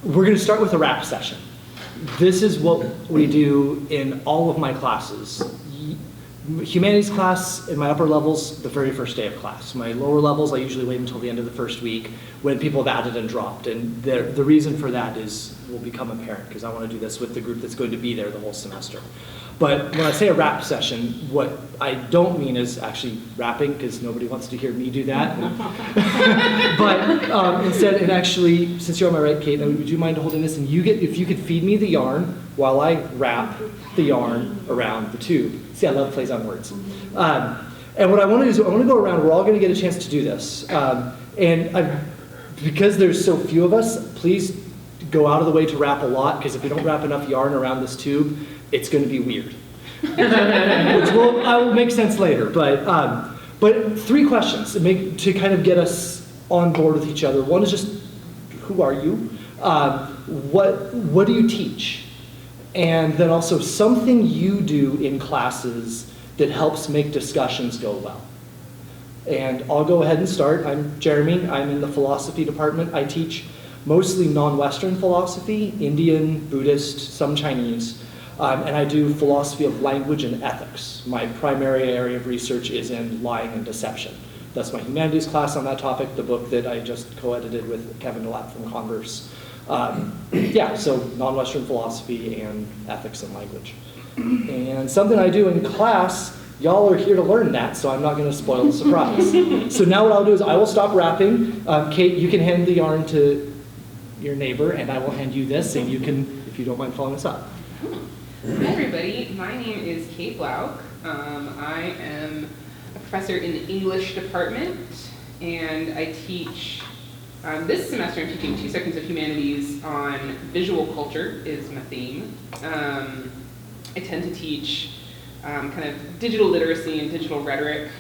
we're going to start with a rap session. This is what we do in all of my classes. Humanities class in my upper levels, the very first day of class. My lower levels, I usually wait until the end of the first week when people have added and dropped. And the reason for that will become apparent because I want to do this with the group that's going to be there the whole semester. But when I say a rap session, what I don't mean is actually rapping because nobody wants to hear me do that. But instead, it actually, since you're on my right, Kate, would you mind holding this? And if you could feed me the yarn while I wrap the yarn around the tube. See, I love plays on words. And what I want to do is I want to go around. We're all going to get a chance to do this. Because there's so few of us, please go out of the way to wrap a lot, because if we don't wrap enough yarn around this tube, it's going to be weird. Which will make sense later. But 3 questions to kind of get us on board with each other. One is just, who are you? What do you teach? And then also something you do in classes that helps make discussions go well. And I'll go ahead and start. I'm Jeremy. I'm in the philosophy department. I teach mostly non-Western philosophy, Indian, Buddhist, some Chinese. And I do philosophy of language and ethics. My primary area of research is in lying and deception. That's my humanities class on that topic, the book that I just co-edited with Kevin DeLapp from Converse. So non-Western philosophy and ethics and language. And something I do in class, y'all are here to learn that, so I'm not going to spoil the surprise. So now what I'll do is I will stop rapping. Kate, you can hand the yarn to your neighbor, and I will hand you this, and you can, if you don't mind following us up. Hi everybody, my name is Kate Blauk. I am a professor in the English department, and I teach, this semester I'm teaching 2 seconds of humanities on visual culture is my theme. I tend to teach kind of digital literacy and digital rhetoric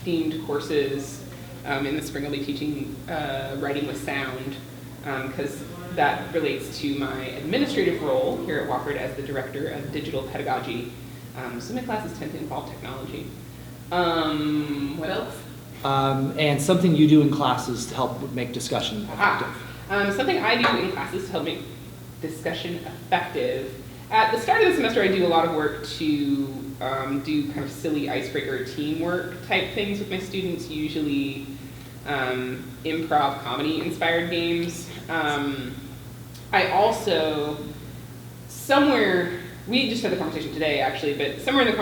themed courses. In the spring I'll be teaching writing with sound, because that relates to my administrative role here at Wofford as the director of digital pedagogy. So my classes tend to involve technology. What else? And something you do in classes to help make discussion effective. Something I do in classes to help make discussion effective. At the start of the semester, I do a lot of work to do kind of silly icebreaker teamwork type things with my students, usually improv comedy inspired games. I also, we just had the conversation today actually, but somewhere in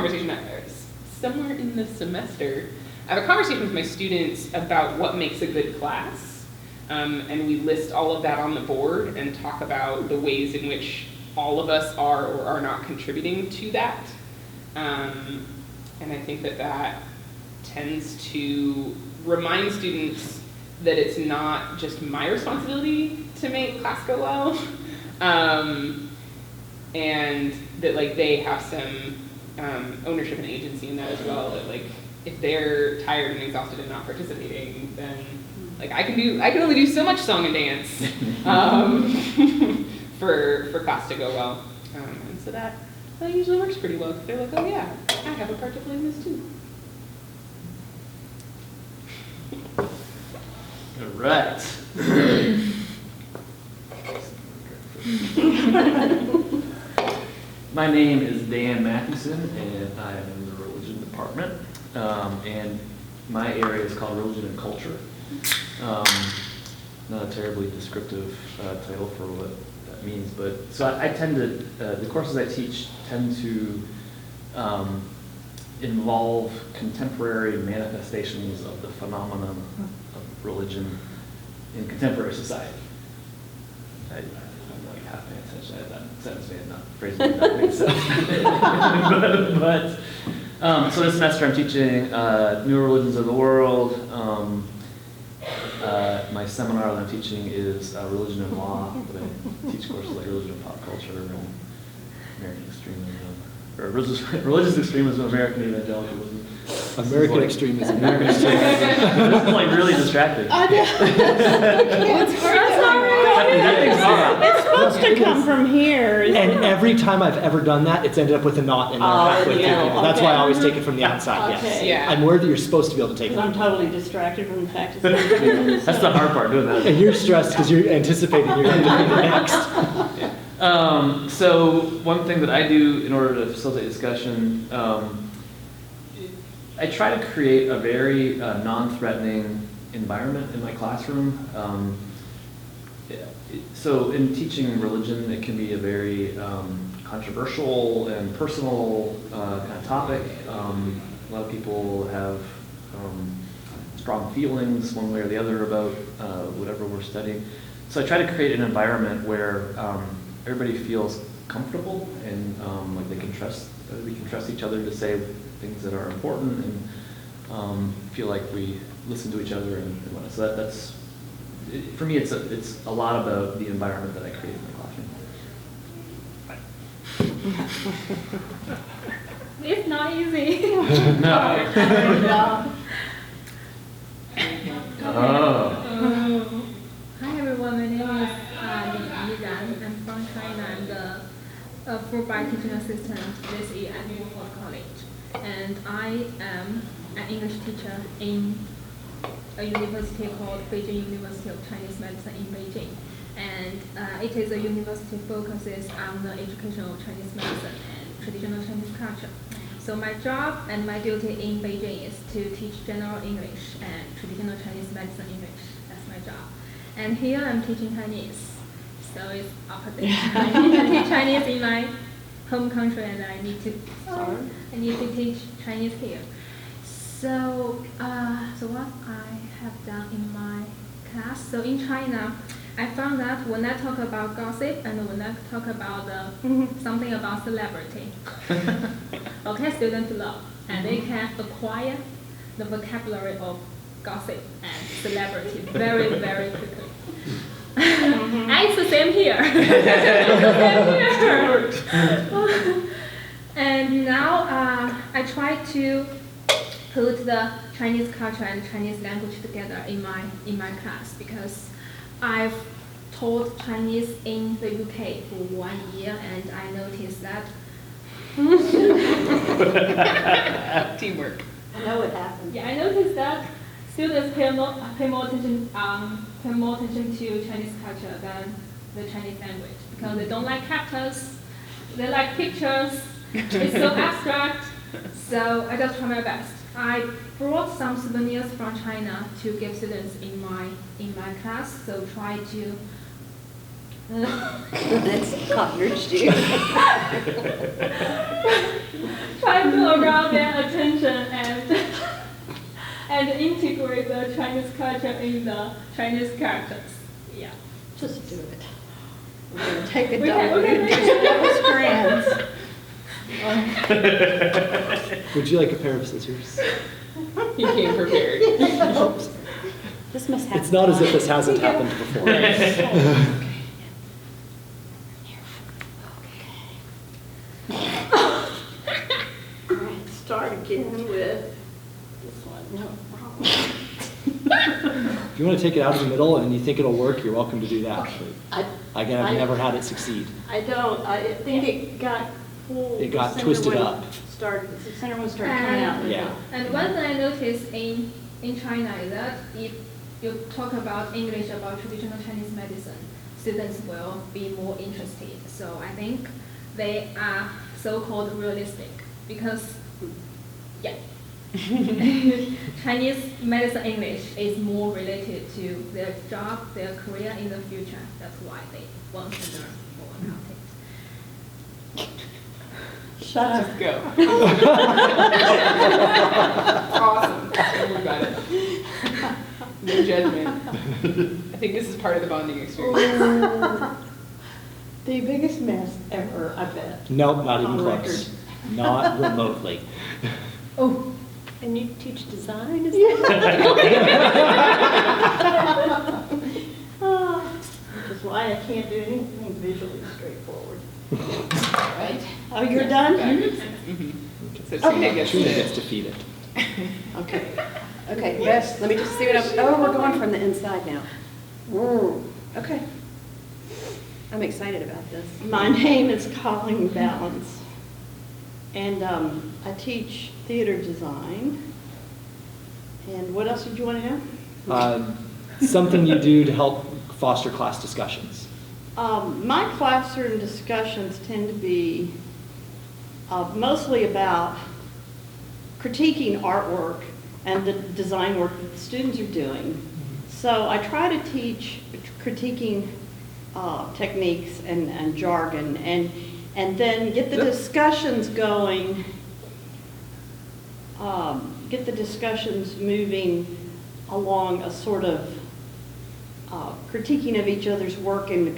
the semester, I have a conversation with my students about what makes a good class. And we list all of that on the board and talk about the ways in which all of us are or are not contributing to that. And I think that tends to remind students that it's not just my responsibility to make class go well, and that they have some ownership and agency in that as well. That if they're tired and exhausted and not participating, then I can only do so much song and dance for class to go well, and so that usually works pretty well. They're like, oh yeah, I have a part to play in this too. All right. My name is Dan Mathewson, and I am in the religion department. And my area is called religion and culture. Not a terribly descriptive title for what that means, but so I tend to, the courses I teach tend to involve contemporary manifestations of the phenomenon of religion in contemporary society. I'm half paying attention. That sentence may have not phrased it that makes sense. So this semester I'm teaching New Religions of the World. My seminar that I'm teaching is Religion and Law, but I teach courses like Religion and Pop Culture and American Extremism, or Religious Extremism, American Evangelicalism. American extremism. American extremism. This is really distracting. I know. It's hard. That thing's hard. It's supposed to come from here. And every time I've ever done that, it's ended up with a knot in there Oh, halfway through. yeah, That's why I okay. always take it from the outside, yes. Okay. Yeah. I'm worried that you're supposed to be able to take Because I'm it. totally distracted from the fact it's. That's the hard part, doing that. And you're stressed because you're anticipating you're going to do it next. So one thing that I do in order to facilitate discussion, I try to create a very non-threatening environment in my classroom. So in teaching religion, it can be a very controversial and personal kind of topic. A lot of people have strong feelings one way or the other about whatever we're studying. So I try to create an environment where everybody feels comfortable and like they can trust, we can trust each other to say things that are important and feel like we listen to each other and whatnot. So that's for me, it's a lot about the environment that I create in my classroom. It's not easy. No. Oh. Hi everyone, my name is Yiran. I'm from China. I'm the Fulbright teaching assistant this year at Henkel College. And I am an English teacher in a university called Beijing University of Chinese Medicine in Beijing. And it is a university focuses on the education of Chinese medicine and traditional Chinese culture. So my job and my duty in Beijing is to teach general English and traditional Chinese medicine English. That's my job. And here I'm teaching Chinese. So it's opposite. I need to teach Chinese in my home country and I need to teach Chinese here. So what I have done in my class, so in China, I found that when I talk about gossip and when I talk about something about celebrity, okay, students love, and they can acquire the vocabulary of gossip and celebrity very, very quickly. And it's the same here. And now I try to put the Chinese culture and Chinese language together in my class because I've taught Chinese in the UK for 1 year and I noticed that Teamwork. I know what happened. I noticed that students pay more attention to Chinese culture than the Chinese language because they don't like characters, they like pictures. It's so abstract. So I just try my best. I brought some souvenirs from China to give students in my class. So try to. That's caught your shoe. Try to arouse their attention and integrate the Chinese culture in the Chinese characters. Yeah. Just do it. We're going to take a We can double make it. strands. Would you like a pair of scissors? He came prepared. This must happen. It's not as if this hasn't happened before. All right, start again with this one. No, wrong. If you want to take it out of the middle and you think it'll work, you're welcome to do that. Again, I've never had it succeed. I don't. I think it got pulled. It got the center twisted one up. The center one started coming out. Yeah. And one thing I noticed in China is that if you talk about English, about traditional Chinese medicine, students will be more interested. So I think they are so-called realistic because, yeah, Chinese medicine English is more related to their job, their career in the future. That's why they want to learn more about it. Shut up. Just go. Awesome. We got it. No judgment. I think this is part of the bonding experience. The biggest mess ever, I bet. Nope, not even On close. record. Not remotely. Oh, and you teach design? Is which is why I can't do anything visually straightforward. Right? Oh, you're done? So Trina gets Trina to gets defeated. Okay, okay, best, let me just see what I'm, oh, we're going from the inside now. Okay. I'm excited about this. My name is Colleen Balance, and I teach theater design. And what else did you want to know? Something you do to help foster class discussions. My classroom discussions tend to be mostly about critiquing artwork and the design work that the students are doing. So I try to teach critiquing techniques and jargon, and then get the discussions going, get the discussions moving along a sort of critiquing of each other's work in a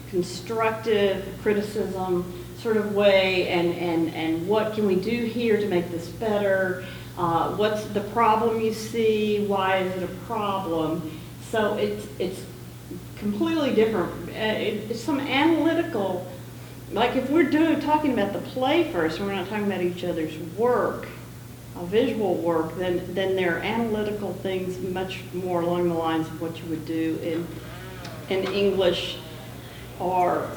constructive criticism sort of way, and what can we do here to make this better? What's the problem you see? Why is it a problem? So it's completely different. It's some analytical, like if we're talking about the play first, and we're not talking about each other's work, visual work, then there are analytical things much more along the lines of what you would do in English or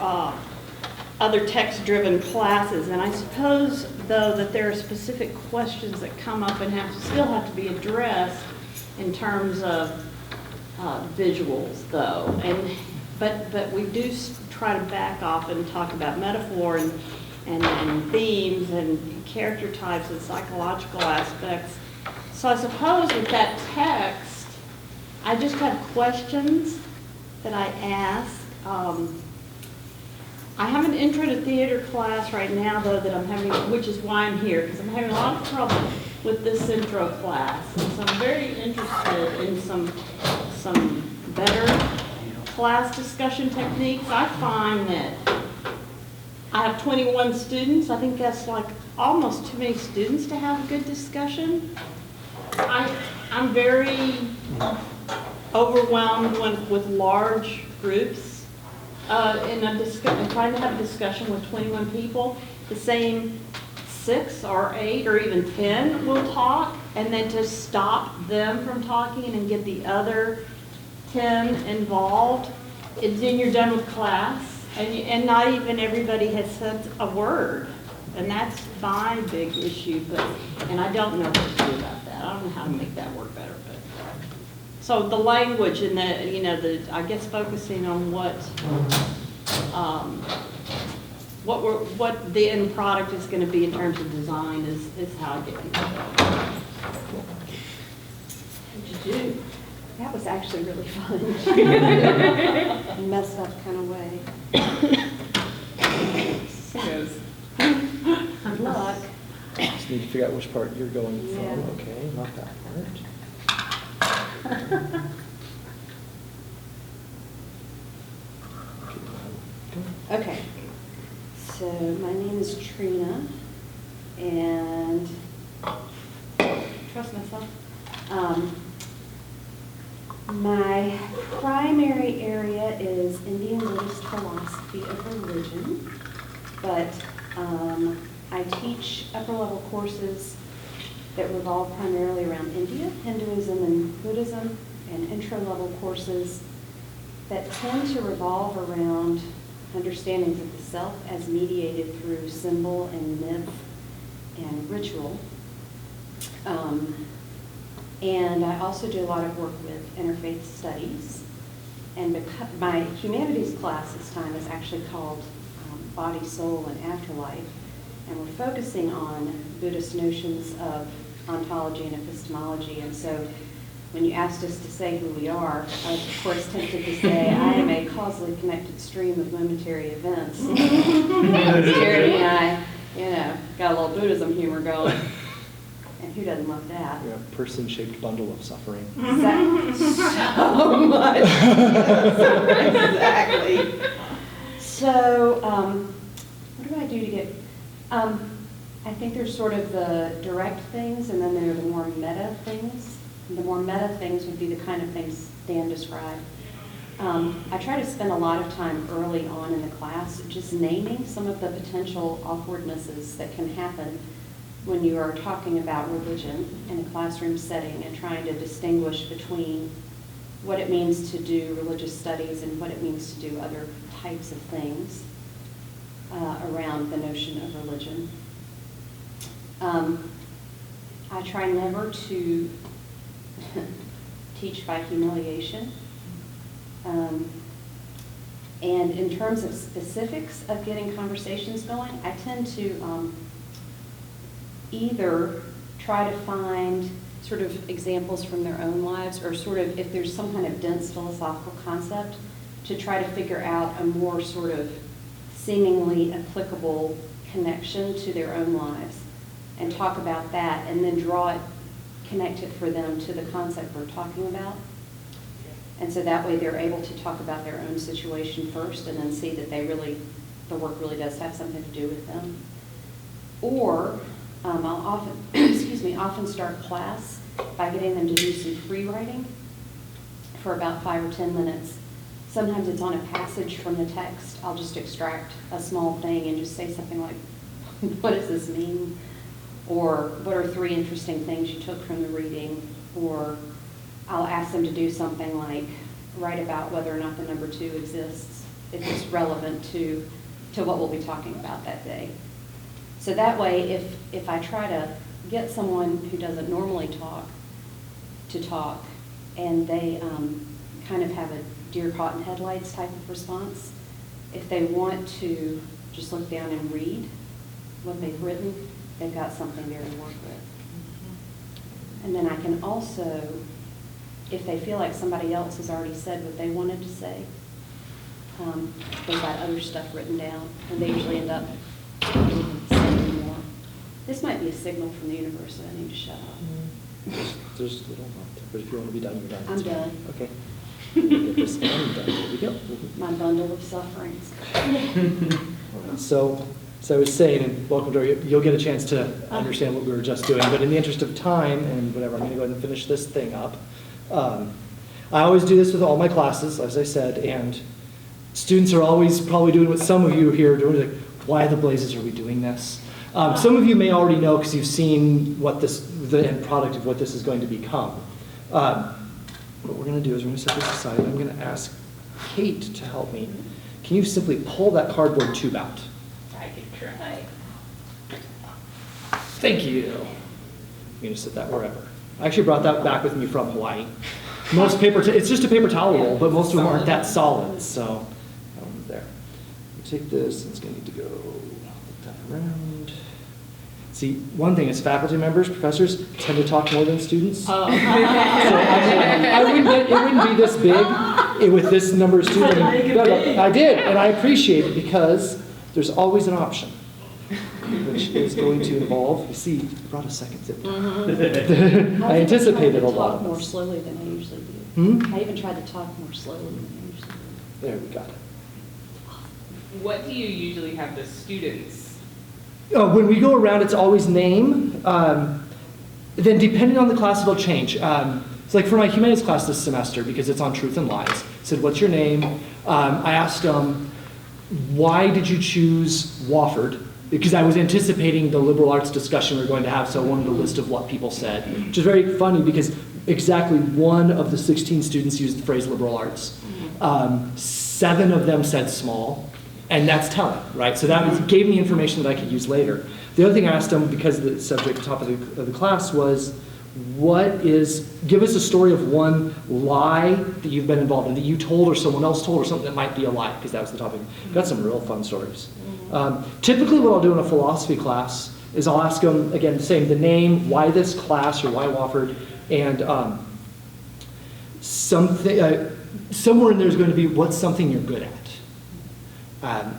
other text-driven classes. And I suppose, though, that there are specific questions that come up and still have to be addressed in terms of visuals, though. But we do try to back off and talk about metaphor and themes and character types and psychological aspects. So I suppose with that text, I just have questions that I ask. I have an intro to theater class right now, though, that I'm having, which is why I'm here, because I'm having a lot of trouble with this intro class. And so I'm very interested in some better class discussion techniques. I find that I have 21 students. I think that's like almost too many students to have a good discussion. I'm very overwhelmed with large groups. Trying to have a discussion with 21 people, the same 6 or 8 or even 10 will talk, and then to stop them from talking and get the other 10 involved, then you're done with class, and not even everybody has said a word, and that's my big issue. And I don't know what to do about that. I don't know how to make that work better. So the language and I guess focusing on what the end product is going to be in terms of design is how I get people going. What'd you do? That was actually really fun. Messed up kind of way. Yes. Good luck. Just need to figure out which part you're going from. Yeah. Okay, not that part. Okay, so my name is Trina, and trust myself. My primary area is Indian Buddhist philosophy of religion, but I teach upper level courses that revolve primarily around India, Hinduism, and Buddhism, and intro-level courses that tend to revolve around understandings of the self as mediated through symbol and myth and ritual. And I also do a lot of work with interfaith studies. And my humanities class this time is actually called Body, Soul, and Afterlife. And we're focusing on Buddhist notions of ontology and epistemology. And so when you asked us to say who we are, I was of course tempted to say I am a causally connected stream of momentary events. Jeremy and I, got a little Buddhism humor going. And who doesn't love that? You're a person-shaped bundle of suffering. So much. Exactly. So, what do I do to get, I think there's sort of the direct things, and then there are the more meta things. The more meta things would be the kind of things Dan described. I try to spend a lot of time early on in the class just naming some of the potential awkwardnesses that can happen when you are talking about religion in a classroom setting and trying to distinguish between what it means to do religious studies and what it means to do other types of things around the notion of religion. I try never to teach by humiliation. And in terms of specifics of getting conversations going, I tend to either try to find sort of examples from their own lives, or sort of, if there's some kind of dense philosophical concept, to try to figure out a more sort of seemingly applicable connection to their own lives, and talk about that, and then draw it, connect it for them to the concept we're talking about. And so that way they're able to talk about their own situation first, and then see that the work really does have something to do with them. Or I'll often start class by getting them to do some free writing for about 5 or 10 minutes. Sometimes it's on a passage from the text. I'll just extract a small thing and just say something like, what does this mean? Or what are 3 interesting things you took from the reading? Or I'll ask them to do something like write about whether or not the number 2 exists, if it's relevant to what we'll be talking about that day. So that way, if I try to get someone who doesn't normally talk to talk, and they kind of have a deer caught in headlights type of response, if they want to just look down and read what they've written, they've got something there to work with. And then I can also, if they feel like somebody else has already said what they wanted to say, they've got other stuff written down, and they usually end up saying more. This might be a signal from the universe that I need to shut up. There's a little bit, but if you want to be done, you're done. I'm done. Okay. Get this done. There we go. My bundle of sufferings. So I was saying, and welcome to, you'll get a chance to understand what we were just doing, but in the interest of time and whatever, I'm going to go ahead and finish this thing up. I always do this with all my classes, as I said, and students are always probably doing what some of you here are doing, like, why the blazes are we doing this? Some of you may already know because you've seen what the end product of what this is going to become. What we're going to do is we're going to set this aside. I'm going to ask Kate to help me. Can you simply pull that cardboard tube out? I can try. Thank you. You can just sit that wherever. I actually brought that back with me from Hawaii. Most paper, it's just a paper towel roll, but most of them aren't that solid, so there. Take this, and it's going to need to go that around. See, one thing is faculty members, professors, tend to talk more than students. So it wouldn't be this big with this number of students. I did, and I appreciate it because there's always an option, which is going to involve, you see, you brought a second zip. I anticipated a lot I of more this. slowly than I usually do. Hmm? I even tried to talk more slowly than I usually do. There, we got it. What do you usually have the students? When we go around, it's always name. Then depending on the class, it'll change. It's like for my humanities class this semester, because it's on truth and lies, I said, what's your name? I asked them, why did you choose Wofford? Because I was anticipating the liberal arts discussion we were going to have, so I wanted a list of what people said, which is very funny because exactly 1 of the 16 students used the phrase liberal arts. 7 of them said small, and that's telling, right? So that gave me information that I could use later. The other thing I asked them, because the subject top of the class was, give us a story of one lie that you've been involved in, that you told or someone else told, or something that might be a lie, because that was the topic. Got some real fun stories. Typically what I'll do in a philosophy class is I'll ask them, again, saying the name, why this class, or why Wofford, and somewhere in there is going to be what's something you're good at.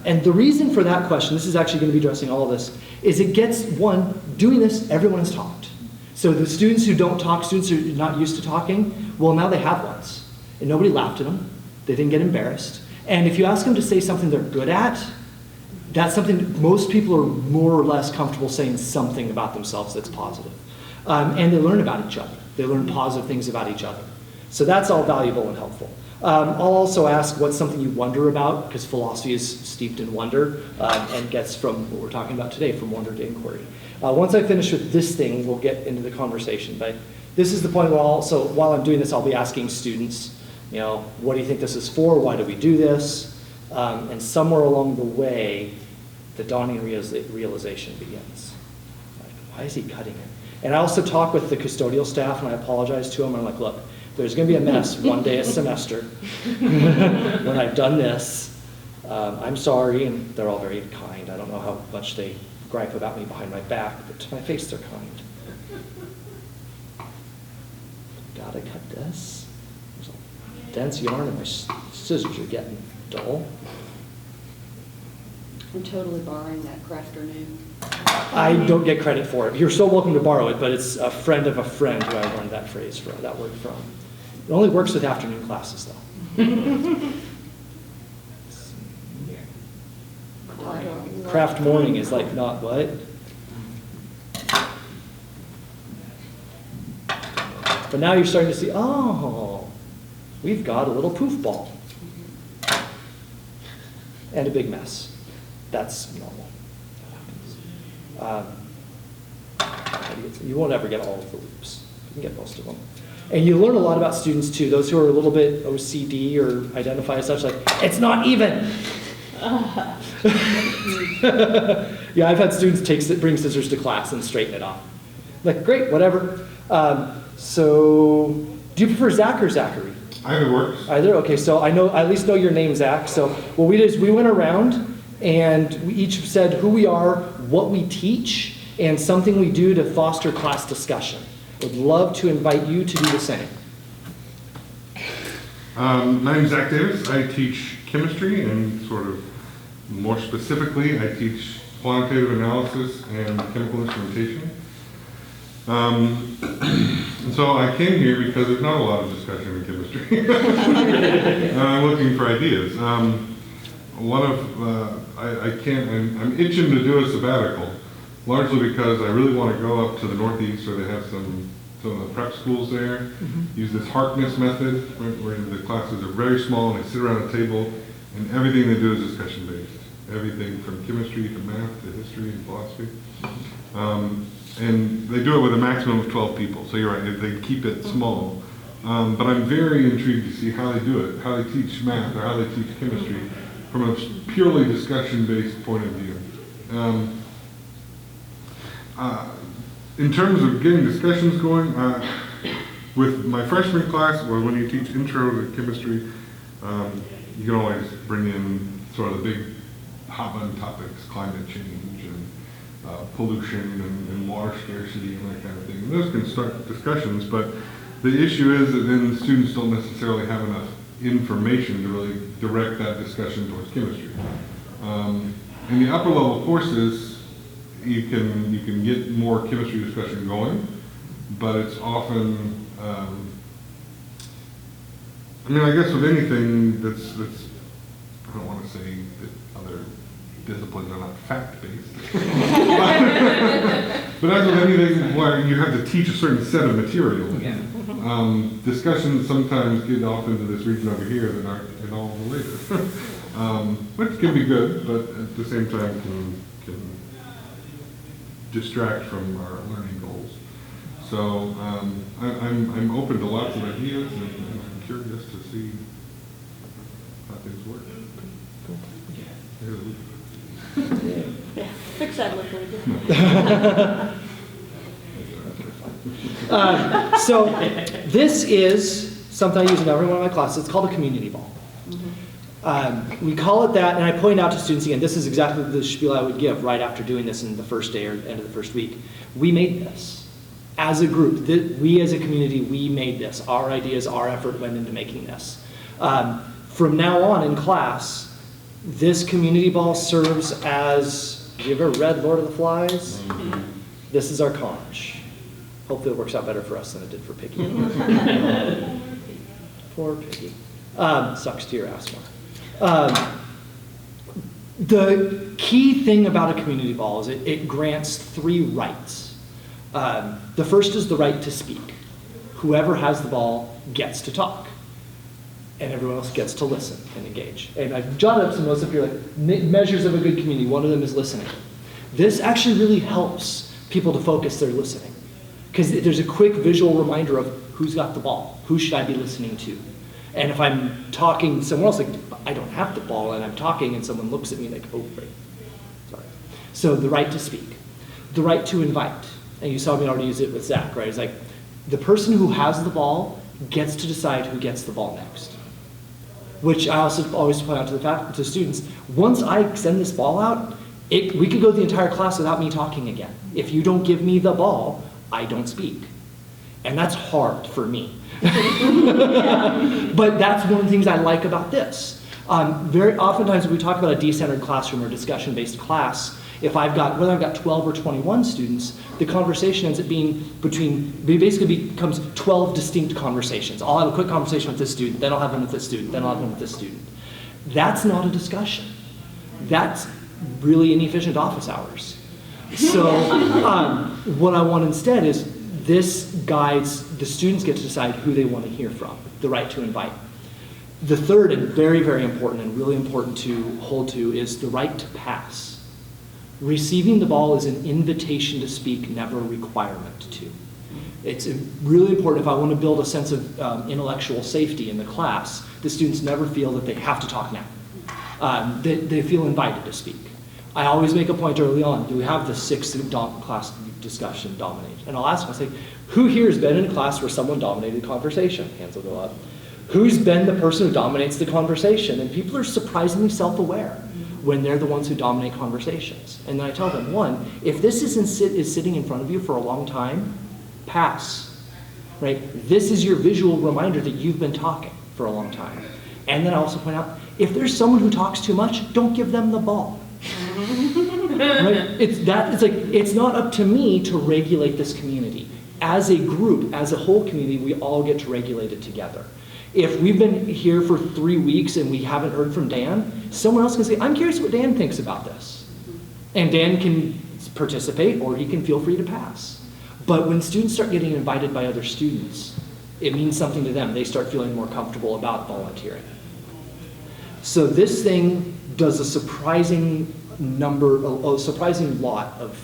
And the reason for that question, this is actually going to be addressing all of this, is it gets, one, doing this, everyone has talked. So the students who don't talk, students who are not used to talking, well, now they have once. And nobody laughed at them. They didn't get embarrassed. And if you ask them to say something they're good at, that's something most people are more or less comfortable saying something about themselves that's positive. And they learn about each other. They learn positive things about each other. So that's all valuable and helpful. I'll also ask what's something you wonder about, because philosophy is steeped in wonder and gets from what we're talking about today, from wonder to inquiry. Once I finish with this thing, we'll get into the conversation. But this is the point where while I'm doing this, I'll be asking students You know, what do you think this is for? Why do we do this? And somewhere along the way, the dawning realization begins. Like, why is he cutting it? And I also talk with the custodial staff, and I apologize to them. I'm like, look, there's going to be a mess one day a semester when I've done this. I'm sorry, and they're all very kind. I don't know how much they gripe about me behind my back, but to my face, they're kind. Gotta cut this. There's a dense yarn, and my scissors are getting dull. I'm totally borrowing that crafternoon. I don't get credit for it. You're so welcome to borrow it, but it's a friend of a friend who I learned that phrase from, that word from. It only works with afternoon classes, though. Craft morning is like not what? But now you're starting to see, oh, we've got a little poof ball. And a big mess. That's normal. You won't ever get all of the loops. You can get most of them. And you learn a lot about students too. Those who are a little bit OCD or identify as such, like, it's not even. Yeah, I've had students bring scissors to class and straighten it off. Like, great, whatever. So, do you prefer Zach or Zachary? Either works. Either? Okay, so I at least know your name, Zach. So what we did is we went around and we each said who we are, what we teach, and something we do to foster class discussion. Would love to invite you to do the same. My name is Zach Davis. I teach chemistry, and sort of more specifically, I teach quantitative analysis and chemical instrumentation. And so I came here because there's not a lot of discussion in chemistry. I'm looking for ideas. I'm itching to do a sabbatical, largely because I really want to go up to the Northeast where they have some of the prep schools there, use this Harkness method, where the classes are very small and they sit around a table and everything they do is discussion based. Everything from chemistry to math to history and philosophy. And they do it with a maximum of 12 people, so you're right, they keep it small. But I'm very intrigued to see how they do it, how they teach math or how they teach chemistry from a purely discussion-based point of view. In terms of getting discussions going, with my freshman class, or when you teach intro to chemistry, you can always bring in sort of the big hot-button topics, climate change and pollution and water scarcity and that kind of thing. And those can start discussions, but the issue is that then students don't necessarily have enough information to really direct that discussion towards chemistry. In the upper level courses, you can get more chemistry discussion going, but it's often, I mean, I guess with anything that's I don't want to say that other disciplines are not fact-based. But as with anything where you have to teach a certain set of material, discussions sometimes get off into this region over here that aren't at all related. Which can be good, but at the same time can distract from our learning goals. So I'm open to lots of ideas, and I'm curious to see how things work. Yeah, fix that liquid. So this is something I use in every one of my classes. It's called a community ball. We call it that, and I point out to students again, this is exactly the spiel I would give right after doing this in the first day or end of the first week. We made this. As a group, we as a community, we made this. Our ideas, our effort went into making this. From now on in class, this community ball serves as, have you ever read Lord of the Flies? This is our conch. Hopefully it works out better for us than it did for Piggy. Poor Piggy. Sucks to your ass more. The key thing about a community ball is it grants 3 rights. The first is the right to speak. Whoever has the ball gets to talk. And everyone else gets to listen and engage. And I've jotted up some notes up here, like measures of a good community. One of them is listening. This actually really helps people to focus their listening, because there's a quick visual reminder of who's got the ball, who should I be listening to. And if I'm talking somewhere else, like I don't have the ball and I'm talking and someone looks at me like, oh, right, sorry. So the right to speak, the right to invite. And you saw me already use it with Zach, right? It's like the person who has the ball gets to decide who gets the ball next. Which I also always point out to students, once I send this ball out, we could go the entire class without me talking again. If you don't give me the ball, I don't speak. And that's hard for me. But that's one of the things I like about this. Very oftentimes when we talk about a decentered classroom or discussion-based class, whether I've got 12 or 21 students, the conversation ends up being basically becomes 12 distinct conversations. I'll have a quick conversation with this student, then I'll have one with this student, then I'll have one with this student. That's not a discussion. That's really inefficient office hours. So what I want instead is this guides, the students get to decide who they want to hear from, the right to invite. The third and very, very important and really important to hold to is the right to pass. Receiving the ball is an invitation to speak, never a requirement to. It's really important if I want to build a sense of intellectual safety in the class, the students never feel that they have to talk now. They feel invited to speak. I always make a point early on, do we have the sixth class discussion dominate? And I'll ask them, I say, who here has been in a class where someone dominated the conversation? Hands will go up. Who's been the person who dominates the conversation? And people are surprisingly self-aware when they're the ones who dominate conversations. And then I tell them, one, if this is sitting in front of you for a long time, pass. Right? This is your visual reminder that you've been talking for a long time. And then I also point out, if there's someone who talks too much, don't give them the ball. Right? It's not up to me to regulate this community. As a group, as a whole community, we all get to regulate it together. If we've been here for 3 weeks and we haven't heard from Dan, someone else can say, I'm curious what Dan thinks about this. And Dan can participate or he can feel free to pass. But when students start getting invited by other students, it means something to them. They start feeling more comfortable about volunteering. So this thing does a surprising lot of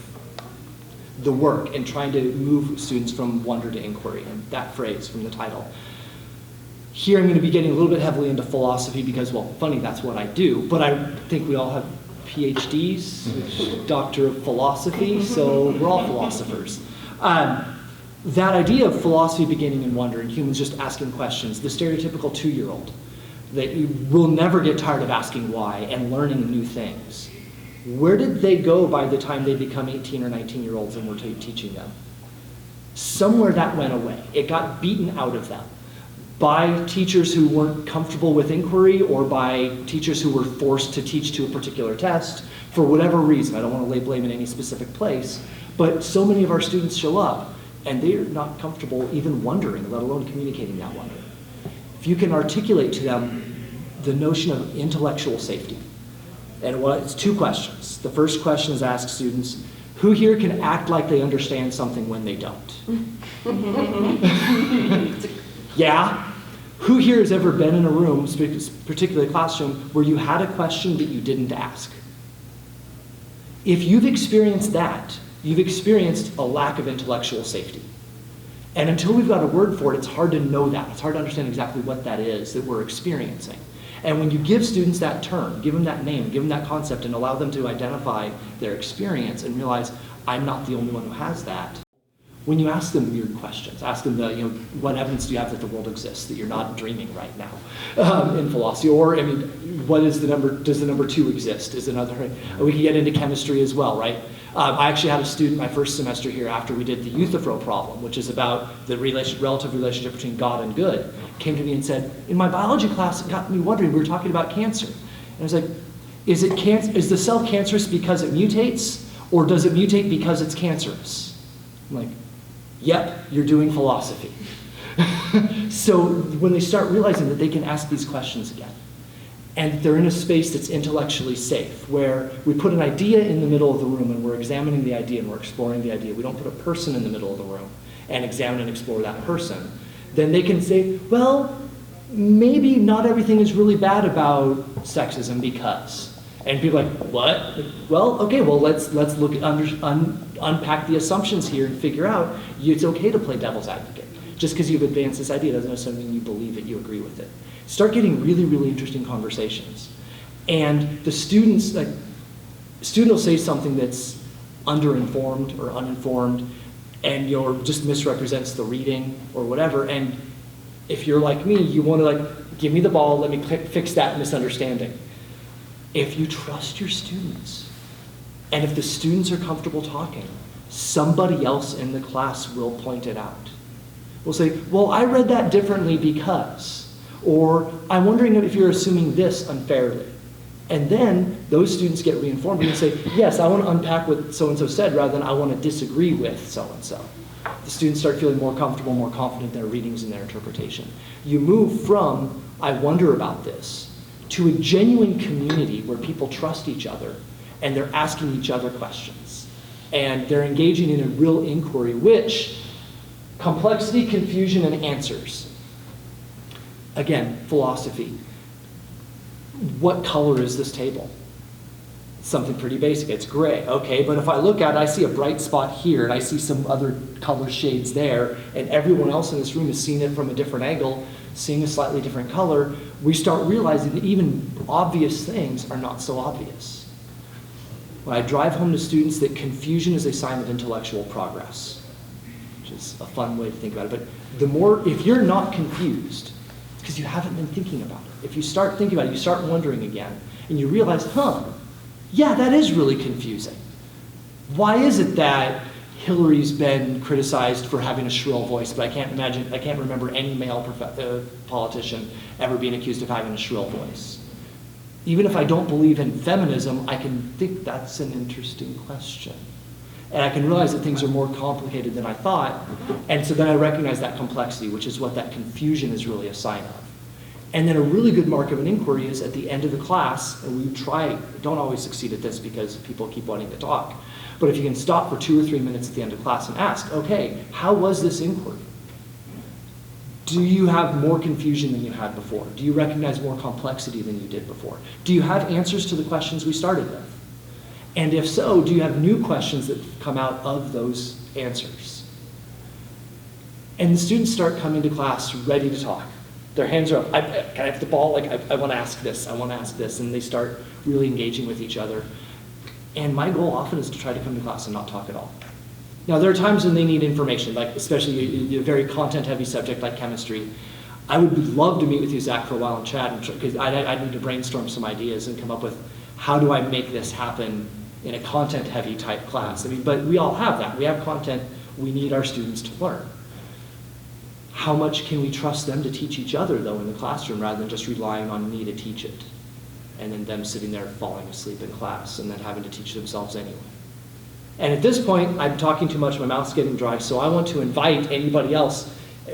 the work in trying to move students from wonder to inquiry, and that phrase from the title. Here I'm going to be getting a little bit heavily into philosophy because, well, funny, that's what I do, but I think we all have PhDs, Doctor of Philosophy, so we're all philosophers. That idea of philosophy beginning in wonder and humans just asking questions, the stereotypical 2-year-old, that you will never get tired of asking why and learning new things. Where did they go by the time they become 18 or 19-year-olds and we're teaching them? Somewhere that went away. It got beaten out of them by teachers who weren't comfortable with inquiry or by teachers who were forced to teach to a particular test for whatever reason. I don't want to lay blame in any specific place, but so many of our students show up and they're not comfortable even wondering, let alone communicating that wonder. If you can articulate to them the notion of intellectual safety, and it's 2 questions. The first question is ask students, who here can act like they understand something when they don't? Yeah? Who here has ever been in a room, particularly a classroom, where you had a question that you didn't ask? If you've experienced that, you've experienced a lack of intellectual safety. And until we've got a word for it, it's hard to know that. It's hard to understand exactly what that is that we're experiencing. And when you give students that term, give them that name, give them that concept, and allow them to identify their experience and realize, I'm not the only one who has that. When you ask them weird questions, ask them, what evidence do you have that the world exists, that you're not dreaming right now in philosophy? Or, does the number 2 exist? Is another, we can get into chemistry as well, right? I actually had a student my first semester here after we did the Euthyphro problem, which is about the relative relationship between God and good, came to me and said, in my biology class, it got me wondering, we were talking about cancer. And I was like, is the cell cancerous because it mutates, or does it mutate because it's cancerous? I'm like, yep, you're doing philosophy. So when they start realizing that they can ask these questions again, and they're in a space that's intellectually safe, where we put an idea in the middle of the room and we're examining the idea and we're exploring the idea. We don't put a person in the middle of the room and examine and explore that person. Then they can say, well, maybe not everything is really bad about sexism because. And people are like, what? Well, okay, well, let's look at unpack the assumptions here and figure out it's okay to play devil's advocate. Just because you've advanced this idea doesn't necessarily mean you believe it, you agree with it. Start getting really, really interesting conversations. And the students, like, student will say something that's underinformed or uninformed, and just misrepresents the reading or whatever. And if you're like me, you want to like, give me the ball, let me fix that misunderstanding. If you trust your students, and if the students are comfortable talking, somebody else in the class will point it out. We'll say, well, I read that differently because, or I'm wondering if you're assuming this unfairly. And then those students get reinformed and say, yes, I want to unpack what so-and-so said rather than I want to disagree with so-and-so. The students start feeling more comfortable, more confident in their readings and their interpretation. You move from, I wonder about this, to a genuine community where people trust each other and they're asking each other questions. And they're engaging in a real inquiry, which complexity, confusion, and answers. Again, philosophy. What color is this table? Something pretty basic. It's gray. Okay, but if I look at it, I see a bright spot here, and I see some other color shades there, and everyone else in this room is seeing it from a different angle, seeing a slightly different color. We start realizing that even obvious things are not so obvious. When I drive home to students that confusion is a sign of intellectual progress, which is a fun way to think about it. But the more, if you're not confused, it's because you haven't been thinking about it. If you start thinking about it, you start wondering again, and you realize, yeah, that is really confusing. Why is it that Hillary's been criticized for having a shrill voice, but I can't remember any male politician ever being accused of having a shrill voice? Even if I don't believe in feminism, I can think that's an interesting question. And I can realize that things are more complicated than I thought. And so then I recognize that complexity, which is what that confusion is really a sign of. And then a really good mark of an inquiry is at the end of the class, and we don't always succeed at this because people keep wanting to talk, but if you can stop for 2 or 3 minutes at the end of class and ask, okay, how was this inquiry? Do you have more confusion than you had before? Do you recognize more complexity than you did before? Do you have answers to the questions we started with? And if so, do you have new questions that come out of those answers? And the students start coming to class ready to talk. Their hands are up. Can I have the ball? Like, I want to ask this. I want to ask this. And they start really engaging with each other. And my goal often is to try to come to class and not talk at all. Now, there are times when they need information, like especially a very content-heavy subject like chemistry. I would love to meet with you, Zach, for a while and chat, because I need to brainstorm some ideas and come up with how do I make this happen in a content-heavy type class. I mean, but we all have that. We have content we need our students to learn. How much can we trust them to teach each other, though, in the classroom, rather than just relying on me to teach it, and then them sitting there falling asleep in class and then having to teach themselves anyway? And at this point, I'm talking too much, my mouth's getting dry, so I want to invite anybody else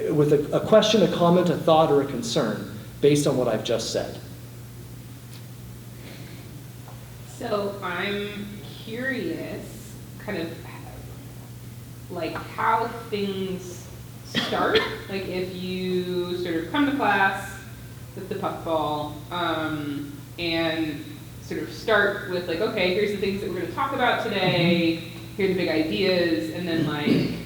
with a question, a comment, a thought, or a concern based on what I've just said. So I'm curious, kind of, like how things start, like if you sort of come to class with the puffball and sort of start with like, okay, here's the things that we're going to talk about today, here are the big ideas, and then like,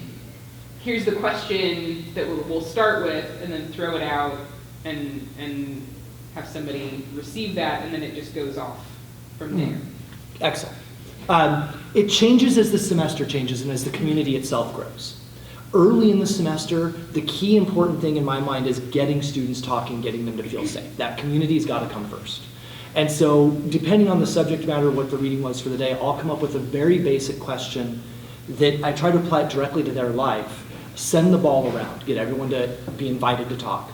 here's the question that we'll start with, and then throw it out and have somebody receive that, and then it just goes off from there. Excellent. It changes as the semester changes and as the community itself grows. Early in the semester, the key important thing in my mind is getting students talking, getting them to feel safe. That community's got to come first. And so, depending on the subject matter, what the reading was for the day, I'll come up with a very basic question that I try to apply it directly to their life, send the ball around, get everyone to be invited to talk.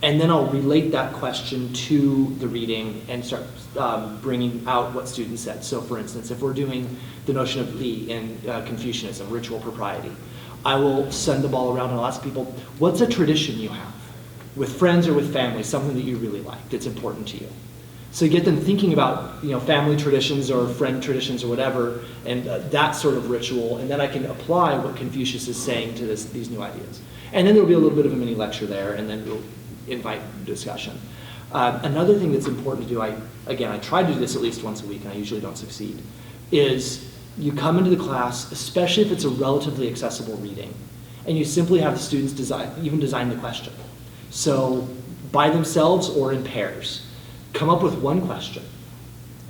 And then I'll relate that question to the reading and start bringing out what students said. So for instance, if we're doing the notion of Li in Confucianism, ritual propriety, I will send the ball around and I'll ask people, what's a tradition you have with friends or with family, something that you really like, that's important to you? So you get them thinking about, family traditions or friend traditions or whatever, and that sort of ritual, and then I can apply what Confucius is saying to these new ideas. And then there'll be a little bit of a mini lecture there, and then we'll invite discussion. Another thing that's important to do, I try to do this at least once a week, and I usually don't succeed, is you come into the class, especially if it's a relatively accessible reading, and you simply have the students design the question. So by themselves or in pairs, come up with one question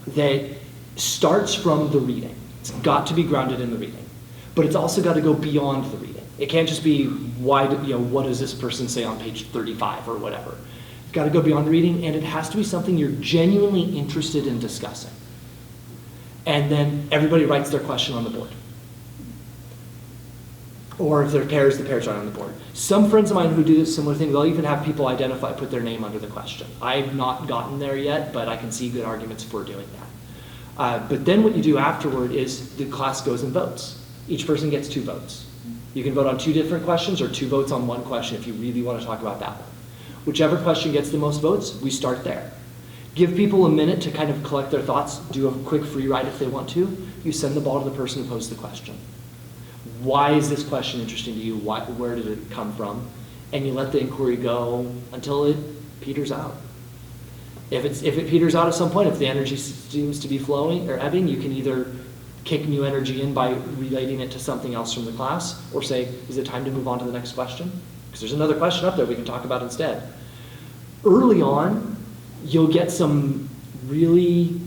that starts from the reading. It's got to be grounded in the reading, but it's also got to go beyond the reading. It can't just be, what does this person say on page 35 or whatever. It's got to go beyond the reading, and it has to be something you're genuinely interested in discussing. And then everybody writes their question on the board. Or if they're pairs, the pairs are on the board. Some friends of mine who do this similar thing, they'll even have people put their name under the question. I've not gotten there yet, but I can see good arguments for doing that. But then what you do afterward is the class goes and votes. Each person gets 2 votes. You can vote on 2 different questions or 2 votes on one question if you really want to talk about that one. Whichever question gets the most votes, we start there. Give people a minute to kind of collect their thoughts, do a quick free write if they want to. You send the ball to the person who posed the question. Why is this question interesting to you? Where did it come from? And you let the inquiry go until it peters out. If it peters out at some point, if the energy seems to be flowing or ebbing, you can either kick new energy in by relating it to something else from the class, or say, is it time to move on to the next question? Because there's another question up there we can talk about instead. Early on, you'll get some really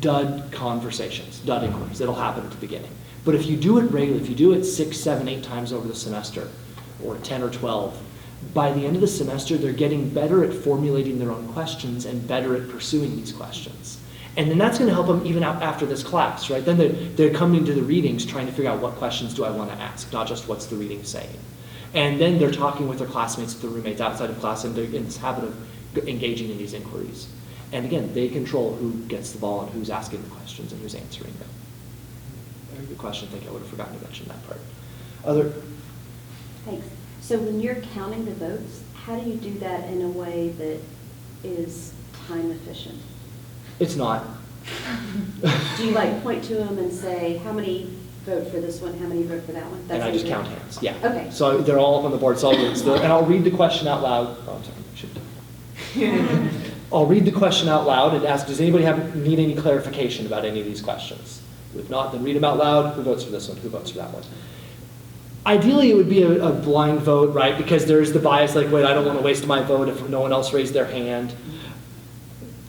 dud conversations, dud inquiries. It'll happen at the beginning. But if you do it regularly, if you do it 6, 7, 8 times over the semester, or 10 or 12, by the end of the semester, they're getting better at formulating their own questions and better at pursuing these questions. And then that's going to help them even out after this class, right? Then they're coming to the readings trying to figure out what questions do I want to ask, not just what's the reading saying. And then they're talking with their classmates, their roommates outside of class, and they're in this habit of engaging in these inquiries. And again, they control who gets the ball and who's asking the questions and who's answering them. Very good question. I think I would have forgotten to mention that part. Thanks. So when you're counting the votes, how do you do that in a way that is time efficient? It's not. Do you point to them and say, how many vote for this one, how many vote for that one? And I just count hands, yeah. Okay. So they're all up on the board, so and I'll read the question out loud. Oh, I'm sorry, I should. I'll read the question out loud and ask, does anybody need any clarification about any of these questions? If not, then read them out loud. Who votes for this one? Who votes for that one? Ideally, it would be a blind vote, right? Because there's the bias, wait, I don't want to waste my vote if no one else raised their hand.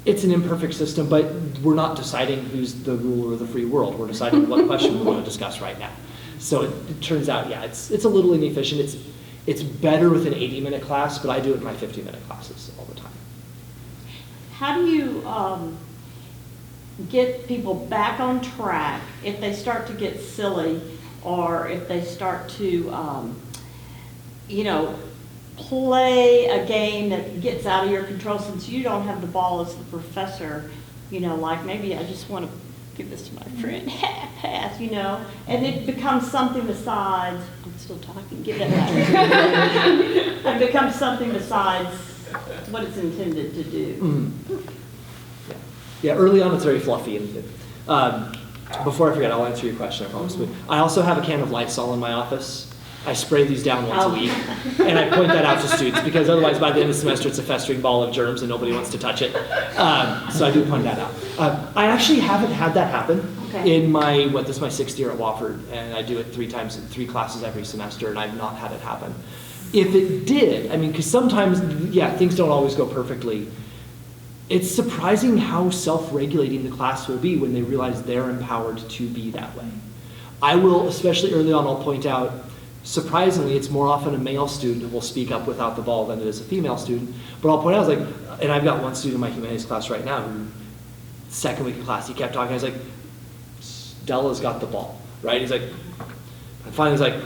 It's an imperfect system, but we're not deciding who's the ruler of the free world. We're deciding what question we want to discuss right now. So it turns out, yeah, it's a little inefficient. It's better with an 80-minute class, but I do it in my 50-minute classes all the time. How do you get people back on track if they start to get silly, or if they start to, play a game that gets out of your control, since you don't have the ball as the professor, maybe I just want to give this to my friend, pass, and it becomes something besides, I'm still talking, give that back. It becomes something besides what it's intended to do. Mm-hmm. Yeah, early on it's very fluffy. And before I forget, I'll answer your question, I promise. But I also have a can of Lysol in my office. I spray these down once a week, and I point that out to students, because otherwise by the end of the semester it's a festering ball of germs and nobody wants to touch it. So I do point that out. I actually haven't had that happen in this is my 6th year at Wofford, and I do it 3 classes every semester, and I've not had it happen. If it did, because sometimes, things don't always go perfectly. It's surprising how self-regulating the class will be when they realize they're empowered to be that way. I will, especially early on, I'll point out, surprisingly, it's more often a male student who will speak up without the ball than it is a female student. But I'll point out, and I've got one student in my humanities class right now who, 2nd week of class, he kept talking. I was like, Stella's got the ball, right? He's like, and finally he's like,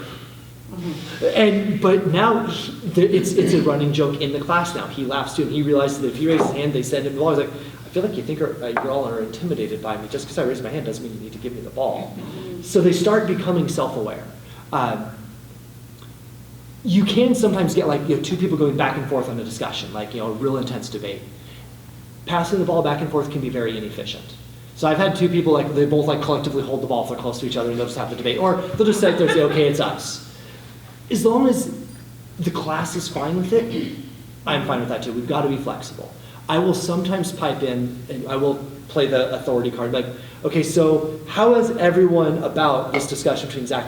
but now it's a running joke in the class now. He laughs too, and he realizes that if he raises his hand, they send him the ball. He's like, I feel like you think you all are intimidated by me. Just because I raise my hand doesn't mean you need to give me the ball. So they start becoming self-aware. You can sometimes get 2 people going back and forth on a discussion, a real intense debate. Passing the ball back and forth can be very inefficient. So I've had 2 people, they both collectively hold the ball if they're close to each other, and they'll just have the debate. Or they'll just sit there and say, okay, it's us. As long as the class is fine with it, I'm fine with that too. We've got to be flexible. I will sometimes pipe in, and I will play the authority card, okay, so how is everyone about this discussion between Zach